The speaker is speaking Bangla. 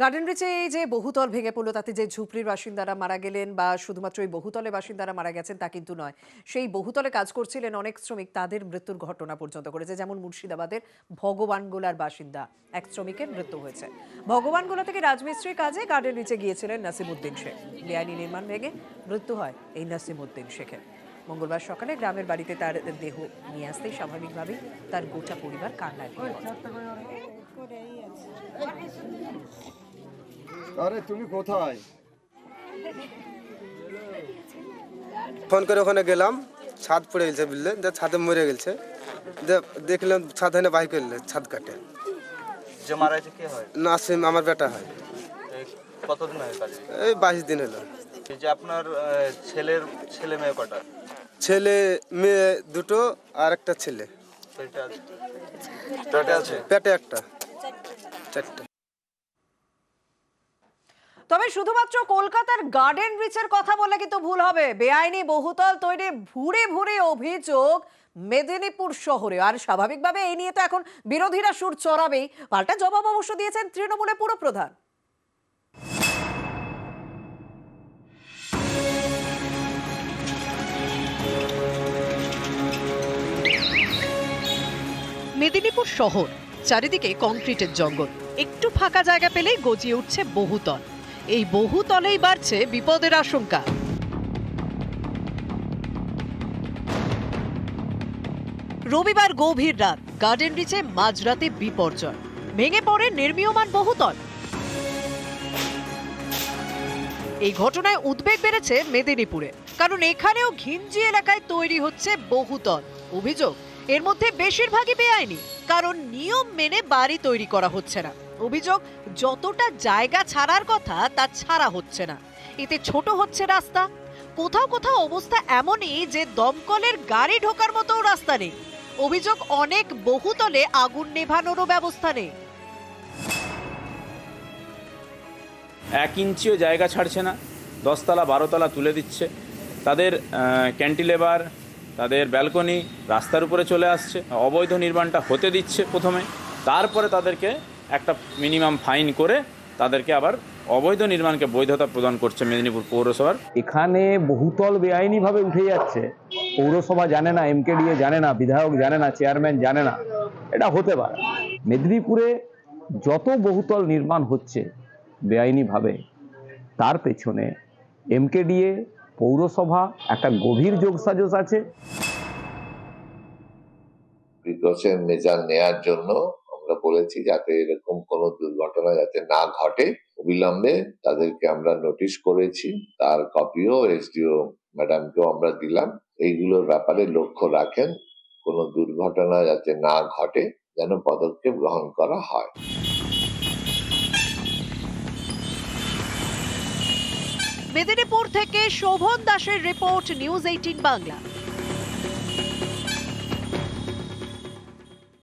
গার্ডেন রিচে এই যে বহুতল ভেঙে পড়লো, তাতে যে ঝুপড়ির বাসিন্দারা মারা গেলেন বা শুধুমাত্র এই বহুতলে বাসিন্দারা মারা গেছেন তা কিন্তু নয়। সেই বহুতলে কাজ করছিলেন অনেক শ্রমিক, তাদের মৃত্যুর ঘটনা পর্যন্ত করেছে। যেমন মুর্শিদাবাদের ভগবানগোলার বাসিন্দা এক শ্রমিকের মৃত্যু হয়েছে। ভগবানগোলা থেকে রাজমিস্ত্রির কাজে গার্ডেন রিচে গিয়েছিলেন নাসিমউদ্দিন শেখ। বেআইনি নির্মাণ ভেঙে মৃত্যু হয় এই নাসিমউদ্দিন শেখের। মঙ্গলবার সকালে গ্রামের বাড়িতে তার দেহ নিয়ে আসতেই স্বাভাবিকভাবেই তার গোটা পরিবার কান্নায় ভেঙে পড়ে। আরে তুমি কোথায়? ফোন করে ওখানে গেলাম, ছাদ পড়ে গেছে বুঝলে, ছাদে মরে গেছে। দেখলাম ছাদ হয় না, বাই করলে ছাদ কাটে। যে মারা গেছে কে হয়? নাসিম আমার বেটা হয়। কতদিন হয় কাজে? এই 22 দিন হলো। এই যে আপনার ছেলে মেয়ে কটা? ছেলে মেয়ে দুটো আর একটা ছেলে। পেটে একটা, চারটা। তবে শুধুমাত্র কলকাতার গার্ডেন রিচের কথা বললে কিন্তু ভুল হবে। বেআইনি বহুতল তৈরি ভুরে ভুরে অভিযোগ মেদিনীপুর শহরে। আর স্বাভাবিকভাবে এই নিয়ে তো এখন বিরোধীরা সুর চড়াবেই। পাল্টা জবাব অবশ্য দিয়েছেন তৃণমূলের পুরপ্রধান। মেদিনীপুর শহর, চারিদিকে কংক্রিটের জঙ্গল, একটু ফাঁকা জায়গা পেলেই গজিয়ে উঠছে বহুতল। এই বহুতলেই বাড়ছে বিপদের আশঙ্কা। রবিবার গভীর রাত, গার্ডেন রিচে মাঝরাতে বিপর্যয়, ভেঙে পড়ে নির্মীয়মান বহুতল। এই ঘটনায় উদ্বেগ বেড়েছে মেদিনীপুরে, কারণ এখানেও ঘিঞ্জি এলাকায় তৈরি হচ্ছে বহুতল। অভিযোগ, এর মধ্যে বেশিরভাগই বেআইনি, কারণ নিয়ম মেনে বাড়ি তৈরি করা হচ্ছে না। অভিযোগ, যতটা জায়গা ছাড়ার কথা তা ছাড়া হচ্ছে না। এতে ছোট হচ্ছে রাস্তা, কোথাও কোথাও অবস্থা এমনই যে দমকলের গাড়ি ঢোকার মতো রাস্তা নেই। অভিযোগ, অনেক বহুতলে আগুন নেভানোরও ব্যবস্থা নেই। 1 ইঞ্চিও জায়গা ছাড়ছে না, 10 তলা 12 তলা তুলে দিচ্ছে। তাদের ক্যান্টিলেভার, তাদের ব্যালকনি রাস্তার উপরে চলে আসছে। অবৈধ নির্মাণটা হতে দিচ্ছে প্রথমে, তারপরে তাদেরকে একটা মিনিমাম ফাইন করে তাদেরকে আবার অবৈধ নির্মাণকে বৈধতা প্রদান করছে মেদিনীপুর পৌরসভার। এখানে বহুতল বেআইনিভাবে উঠে যাচ্ছে। পৌরসভা জানে না, এমকেডিএ জানে না, বিধায়ক জানে না, চেয়ারম্যান জানে না। এটা হতে পারে। মেদিনীপুরে যত বহুতল নির্মাণ হচ্ছে বেআইনিভাবে, তার পেছনে এমকেডিএ, পৌরসভা একটা গভীর যোগসাজশ আছে। প্রিকশন মেজার নেয়ার জন্য আমরা বলেছি যাতে এরকম কোনো দুর্ঘটনা যাতে না ঘটে। অবিলম্বে তাদেরকে আমরা নোটিশ করেছি, তার কপিও এসডিও ম্যাডামকেও আমরা দিলাম। এইগুলোর ব্যাপারে লক্ষ্য রাখেন, কোনো দুর্ঘটনা যাতে না ঘটে, যেন পদক্ষেপ গ্রহণ করা হয়। মেদিনীপুর থেকে শোভন দাসের রিপোর্ট, নিউজ 18 বাংলা।